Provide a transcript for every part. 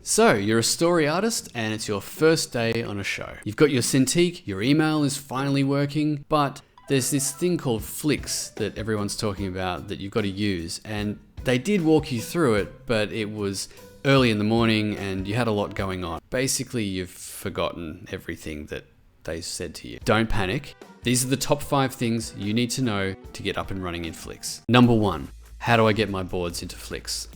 So, you're a story artist and it's your first day on a show. You've got your Cintiq, your email is finally working, but there's this thing called Flix that everyone's talking about that you've got to use, and they did walk you through it, but it was early in the morning and you had a lot going on. Basically, you've forgotten everything that they said to you. Don't panic. These are the top 5 things you need to know to get up and running in Flix. Number 1, how do I get my boards into Flix?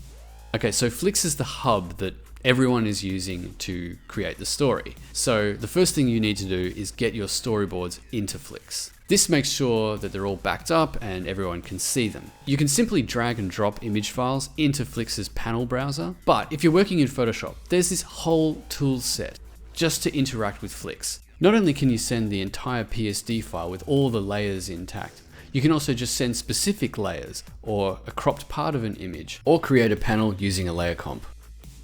Okay, so Flix is the hub that everyone is using to create the story. So the first thing you need to do is get your storyboards into Flix. This makes sure that they're all backed up and everyone can see them. You can simply drag and drop image files into Flix's panel browser, but if you're working in Photoshop, there's this whole tool set just to interact with Flix. Not only can you send the entire PSD file with all the layers intact, you can also just send specific layers or a cropped part of an image, or create a panel using a layer comp.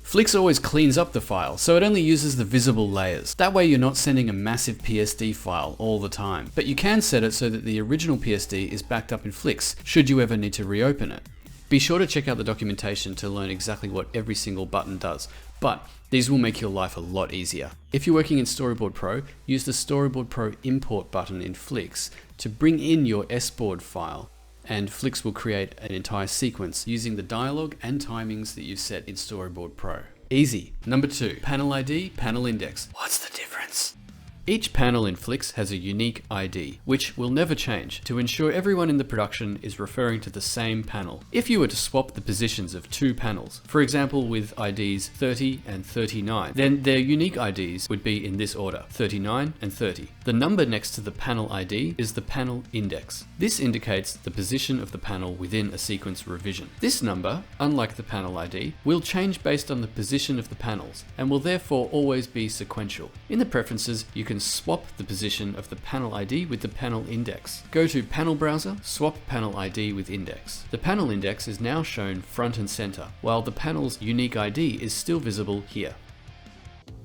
Flix always cleans up the file, so it only uses the visible layers. That way you're not sending a massive PSD file all the time. But you can set it so that the original PSD is backed up in Flix, should you ever need to reopen it. Be sure to check out the documentation to learn exactly what every single button does, but these will make your life a lot easier. If you're working in Storyboard Pro, use the Storyboard Pro import button in Flix to bring in your SBoard file, and Flix will create an entire sequence using the dialogue and timings that you've set in Storyboard Pro. Easy. Number 2, panel ID, panel index. What's the difference? Each panel in Flix has a unique ID, which will never change, to ensure everyone in the production is referring to the same panel. If you were to swap the positions of 2 panels, for example with IDs 30 and 39, then their unique IDs would be in this order, 39 and 30. The number next to the panel ID is the panel index. This indicates the position of the panel within a sequence revision. This number, unlike the panel ID, will change based on the position of the panels, and will therefore always be sequential. In the preferences, you can swap the position of the panel ID with the panel index. Go to Panel Browser, swap panel ID with index. The panel index is now shown front and center, while the panel's unique ID is still visible here.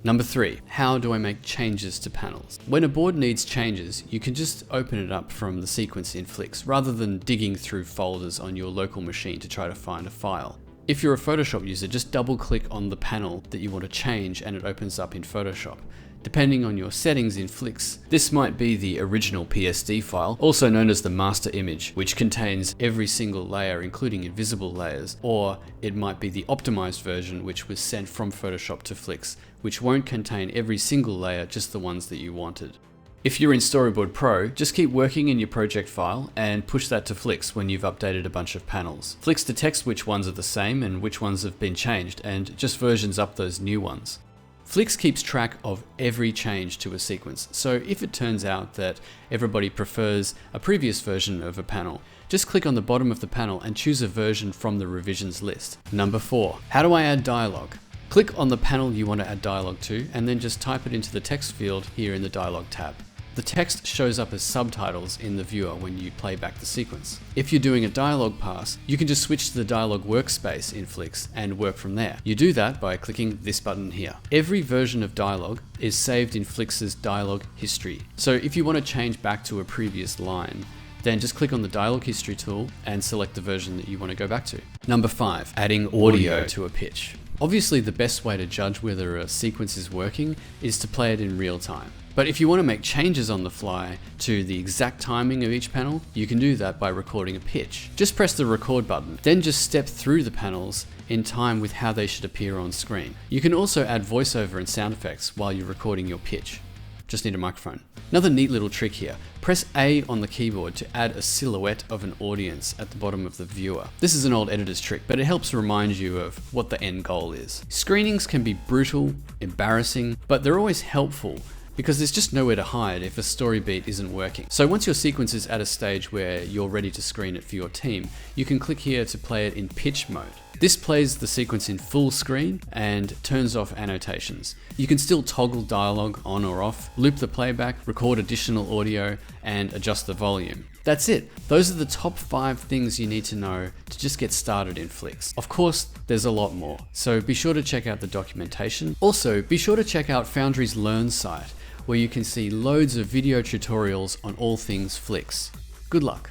Number 3, how do I make changes to panels? When a board needs changes, you can just open it up from the sequence in Flix, rather than digging through folders on your local machine to try to find a file. If you're a Photoshop user, just double click on the panel that you want to change and it opens up in Photoshop. Depending on your settings in Flix, this might be the original PSD file, also known as the master image, which contains every single layer including invisible layers, or it might be the optimized version which was sent from Photoshop to Flix, which won't contain every single layer, just the ones that you wanted. If you're in Storyboard Pro, just keep working in your project file and push that to Flix when you've updated a bunch of panels. Flix detects which ones are the same and which ones have been changed, and just versions up those new ones. Flix keeps track of every change to a sequence, so if it turns out that everybody prefers a previous version of a panel, just click on the bottom of the panel and choose a version from the revisions list. Number 4, how do I add dialogue? Click on the panel you want to add dialogue to, and then just type it into the text field here in the dialogue tab. The text shows up as subtitles in the viewer when you play back the sequence. If you're doing a dialogue pass, you can just switch to the dialogue workspace in Flix and work from there. You do that by clicking this button here. Every version of dialogue is saved in Flix's dialogue history. So if you want to change back to a previous line, then just click on the dialogue history tool and select the version that you want to go back to. Number 5, adding audio to a pitch. Obviously, the best way to judge whether a sequence is working is to play it in real time. But if you want to make changes on the fly to the exact timing of each panel, you can do that by recording a pitch. Just press the record button, then just step through the panels in time with how they should appear on screen. You can also add voiceover and sound effects while you're recording your pitch. Just need a microphone. Another neat little trick here. Press A on the keyboard to add a silhouette of an audience at the bottom of the viewer. This is an old editor's trick, but it helps remind you of what the end goal is. Screenings can be brutal, embarrassing, but they're always helpful, because there's just nowhere to hide if a story beat isn't working. So once your sequence is at a stage where you're ready to screen it for your team, you can click here to play it in pitch mode. This plays the sequence in full screen and turns off annotations. You can still toggle dialogue on or off, loop the playback, record additional audio, and adjust the volume. That's it. Those are the top 5 things you need to know to just get started in Flix. Of course, there's a lot more, so be sure to check out the documentation. Also, be sure to check out Foundry's Learn site, where you can see loads of video tutorials on all things Flix. Good luck.